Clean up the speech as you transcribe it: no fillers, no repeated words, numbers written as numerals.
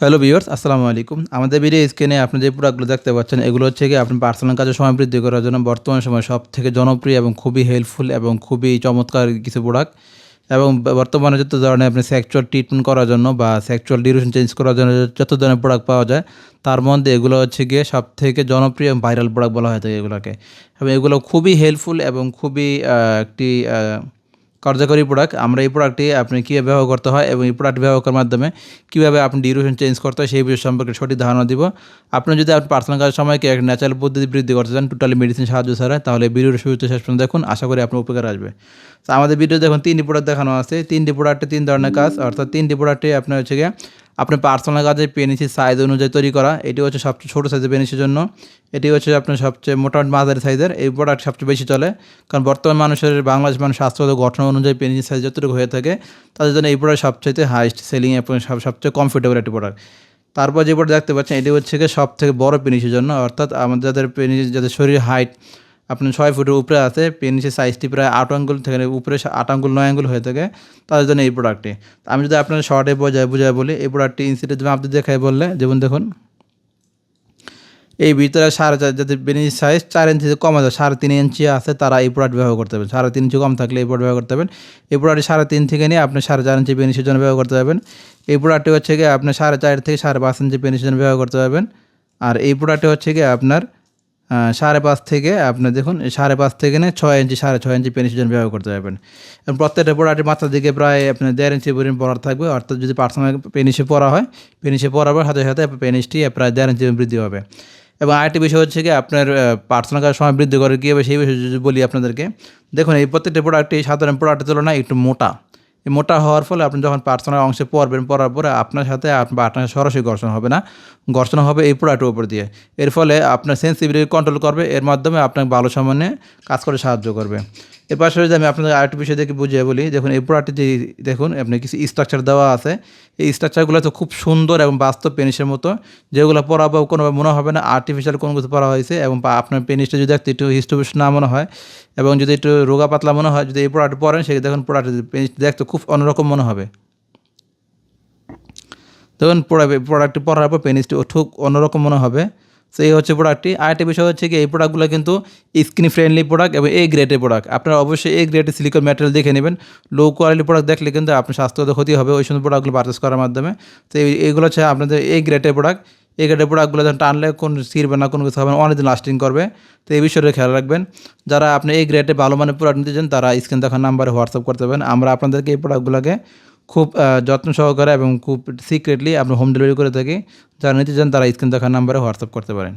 Hello viewers, আসসালামু আলাইকুম। আমাদের ভিডিও স্ক্রিনে আপনি যে প্রোডাক্টগুলো দেখতে পাচ্ছেন, এগুলো হচ্ছে গিয়ে আপনার পার্সোনাল কাজে সময় বৃদ্ধি করার জন্য বর্তমান সময়ে সবথেকে জনপ্রিয় এবং খুবই হেল্পফুল এবং খুবই চমৎকার কিছু প্রোডাক্ট। এবং বর্তমানে যত ধরনের আপনি সেক্সুয়াল ট্রিটমেন্ট করার জন্য বা সেক্সুয়াল ডিউরেশন চেঞ্জ করার জন্য যত ধরনের প্রোডাক্ট পাওয়া যায়, তার মধ্যে এগুলো হচ্ছে গিয়ে সবথেকে জনপ্রিয় এবং ভাইরাল প্রোডাক্ট বলা হয়ে থাকে এগুলোকে। এবং এগুলো খুবই হেল্পফুল এবং খুবই একটি কার্যকরী প্রোডাক্ট। আমরা এই প্রোডাক্টটি আপনি কীভাবে ব্যবহার করতে হয় এবং এই প্রোডাক্ট ব্যবহার করার মাধ্যমে কীভাবে আপনি ডিউরেশন চেঞ্জ করতে হয় সেই বিষয় সম্পর্কে সঠিক ধারণা দিব। আপনি যদি আপনার পার্সোনাল কাজের সময়কে এক ন্যাচারাল পদ্ধতি বৃদ্ধি করতে চান, টোটালি মেডিসিন সাহায্য ছাড়া, তাহলে ভিডিওর শুরুতে শেষ পর্যন্ত দেখুন, আশা করি আপনার উপকার আসবে। তো আমাদের ভিডিও দেখুন 3টি প্রোডাক্ট দেখানো আছে। 3টি প্রোডাক্টে 3 ধরনের কাজ, অর্থাৎ 3টি প্রোডাক্টে আপনার হচ্ছে গিয়ে আপনার পার্সোনাল কাজে পেনিসের সাইজ অনুযায়ী তৈরি করা। এটি হচ্ছে সবচেয়ে ছোটো সাইজের পেনিসের জন্য। এটি হচ্ছে আপনার সবচেয়ে মোটামুটি মাঝারি সাইজের। এই প্রোডাক্ট সবচেয়ে বেশি চলে, কারণ বর্তমান বাংলাদেশ মানুষ স্বাস্থ্যগত গঠন অনুযায়ী পেনিসের সাইজ যতটুকু হয়ে থাকে, তাদের জন্য এই প্রোডাক্ট সবচেয়ে হাইস্ট সেলিং এবং সবচেয়ে কমফোর্টেবল একটি প্রোডাক্ট। তারপর যে প্রোডাক্ট দেখতে পাচ্ছেন, এটি হচ্ছে গিয়ে সবথেকে বড় পেনিসের জন্য, অর্থাৎ আমাদের যাদের শরীর হাইট আপনার 6 ফুটের উপরে আছে, পেনিসের সাইজটি প্রায় 8 আঙ্গুল থেকে উপরে 8 আঙ্গুল 9 আঙ্গুল হয়ে থাকে, তাদের জন্য এই প্রোডাক্টটি। আমি যদি আপনার শর্টে বুঝায় বলি, এই প্রোডাক্টটি ইনসিডেন্ট যদি আপনি দেখাই বললে, যেমন দেখুন এই ভিতরে 4.5 যাদের পেনিস সাইজ 4 ইঞ্চি কম আছে, 3.5 ইঞ্চি আছে, তারা এই প্রোডাক্ট ব্যবহার করতে পারবেন। 3.5 ইঞ্চি কম থাকলে এই প্রোডাক্ট ব্যবহার করতে পারবেন। এই প্রোডাক্টটি 3.5 থেকে নিয়ে আপনি 4.5 ইঞ্চি পেনিসের জন্য ব্যবহার করতে পারবেন। এই প্রোডাক্টটি হচ্ছে গিয়ে আপনি 4.5 থেকে 5.5 ইঞ্চি পেনিসের জন্য ব্যবহার করতে পারবেন। আর এই প্রোডাক্টটি হচ্ছে গিয়ে আপনার 5.5 থেকে আপনার দেখুন 5.5 থেকে নিয়ে 6 ইঞ্চি 6.5 ইঞ্চি পেনিসের জন্য ব্যবহার করতে পারবেন। এবং প্রত্যেকটা প্রোডাক্টের মাথার দিকে প্রায় আপনার 1.5 ইঞ্চি পরিমাণ পরার থাকবে, অর্থাৎ যদি পার্সোনাল পেনিসে পরা হয়, পেনিসে পরাবার সাথে সাথে পেনিসটি প্রায় 1.5 ইঞ্চি বৃদ্ধি হবে। এবং আরেকটি বিষয় হচ্ছে কি আপনার পার্সোনাল কাজের সময় বৃদ্ধি করে কীভাবে সেই বিষয়ে যদি বলি আপনাদেরকে, দেখুন এই প্রত্যেকটা প্রোডাক্টই সাধারণ প্রোডাক্টের তুলনায় একটু মোটা। এই মোটা হওয়ার ফলে আপনি যখন পার্সোনাল অংশে পরার পরে আপনার সাথে আপনার সরাসরি ঘর্ষণ হবে না, ঘর্ষণ হবে এই প্রোডাক্টের উপর দিয়ে। এর ফলে আপনার সেন্সিটিভিটি কন্ট্রোল করবে, এর মাধ্যমে আপনাকে ভালো সমন্বয়ে কাজ করে সাহায্য করবে। এর পাশাপাশি যদি আমি আপনাদের আরেকটি বিষয় দেখে বুঝিয়ে বলি, দেখুন এই প্রোডাক্টটি যে দেখুন আপনি কিছু স্ট্রাকচার দেওয়া আছে, এই স্ট্রাকচারগুলো তো খুব সুন্দর এবং বাস্তব পেনিসের মতো, যেগুলো পরাবো কোনোভাবে মনে হবে না আর্টিফিশিয়াল কোনো কিছু পরা হয়েছে। এবং আপনার পেনিসটা যদি দেখতে একটু হিস্টোপিষ্ট না মনে হয় এবং যদি একটু রোগা পাতলা মনে হয়, যদি এই প্রোডাক্ট পরেন সেটা দেখুন প্রোডাক্ট পেনিস দেখতে খুব অন্যরকম মনে হবে। দেখুন প্রোডাক্টটি পরার পর পেনিসটি ঠিক অন্যরকম মনে হবে। তো এই হচ্ছে প্রোডাক্টটি। আরেকটা বিষয় হচ্ছে কি এই প্রোডাক্টগুলো কিন্তু স্কিন ফ্রেন্ডলি প্রোডাক্ট এবং এ গ্রেডের প্রোডাক্ট। আপনারা অবশ্যই এ গ্রেডের সিলিকন ম্যাটেরিয়াল দেখে নেবেন। লো কোয়ালিটি প্রোডাক্ট দেখলে কিন্তু আপনার স্বাস্থ্যগত ক্ষতি হবে ওই সময় প্রোডাক্টগুলো পারচেস করার মাধ্যমে। তো এইগুলো হচ্ছে আপনাদের এ গ্রেডের প্রোডাক্ট। এই গ্রেডের প্রোডাক্টগুলো যখন টানলে কোনো ছিঁড়বে না, কোনো কিছু হবে না, অনেকদিন লাস্টিং করবে। তো এই বিষয়টা খেয়াল রাখবেন। যারা আপনি এই গ্রেডে ভালো মানের প্রোডাক্ট নিতে চান, তারা স্ক্রিন দেখার নাম্বারে হোয়াটসঅ্যাপ করতে পারেন। আমরা আপনাদেরকে এই প্রোডাক্টগুলোকে খুব যত্ন সহকারে এবং খুব সিক্রেটলি আমরা হোম ডেলিভারি করে থাকি। যারা নিতে চান তারা স্ক্রিন দেখার নাম্বারে হোয়াটসঅ্যাপ করতে পারেন।